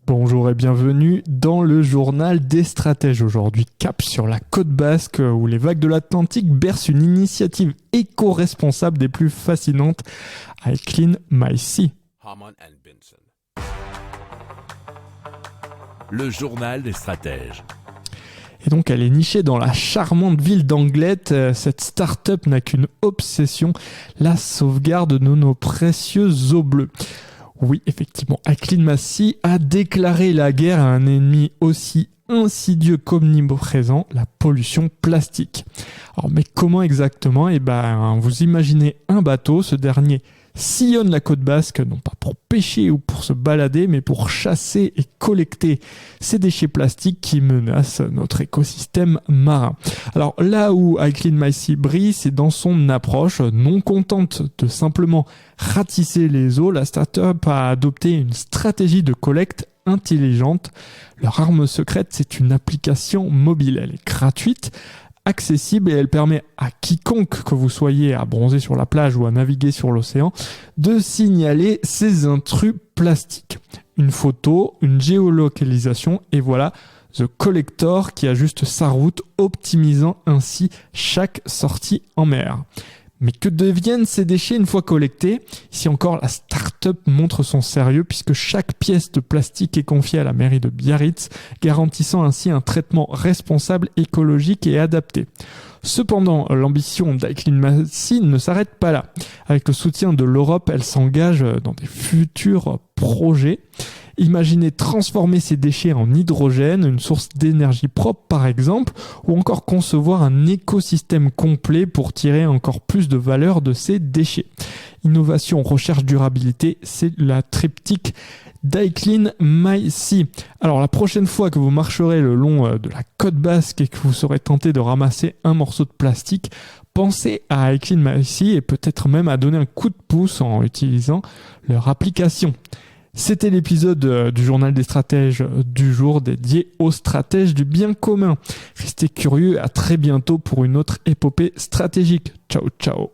Bonjour et bienvenue dans le journal des stratèges. Aujourd'hui, cap sur la côte basque où les vagues de l'Atlantique bercent une initiative éco-responsable des plus fascinantes, I Clean My Sea. Le journal des stratèges. Et donc elle est nichée dans la charmante ville d'Anglet. Cette start-up n'a qu'une obsession, la sauvegarde de nos précieuses eaux bleues. Oui, effectivement, I Clean My Sea a déclaré la guerre à un ennemi aussi insidieux qu'omniprésent, la pollution plastique. Alors, mais comment exactement ? Vous imaginez un bateau, ce dernier sillonne la côte basque, non pas pour pêcher ou pour se balader, mais pour chasser et collecter ces déchets plastiques qui menacent notre écosystème marin. Alors là où I Clean My Sea brille, c'est dans son approche. Non contente de simplement ratisser les eaux, la start-up a adopté une stratégie de collecte intelligente. Leur arme secrète, c'est une application mobile. Elle est gratuite, accessible et elle permet à quiconque, que vous soyez à bronzer sur la plage ou à naviguer sur l'océan, de signaler ces intrus plastiques. Une photo, une géolocalisation et voilà The Collector qui ajuste sa route, optimisant ainsi chaque sortie en mer. Mais que deviennent ces déchets une fois collectés ? Ici encore, la start-up montre son sérieux puisque chaque pièce de plastique est confiée à la mairie de Biarritz, garantissant ainsi un traitement responsable, écologique et adapté. Cependant, l'ambition d'I Clean My Sea ne s'arrête pas là. Avec le soutien de l'Europe, elle s'engage dans des futurs projets. Imaginez transformer ces déchets en hydrogène, une source d'énergie propre par exemple, ou encore concevoir un écosystème complet pour tirer encore plus de valeur de ces déchets. Innovation, recherche, durabilité, c'est la triptyque d'I Clean My Sea. Alors la prochaine fois que vous marcherez le long de la côte basque et que vous serez tenté de ramasser un morceau de plastique, pensez à I Clean My Sea et peut-être même à donner un coup de pouce en utilisant leur application. C'était l'épisode du journal des stratèges du jour dédié aux stratèges du bien commun. Restez curieux, à très bientôt pour une autre épopée stratégique. Ciao, ciao.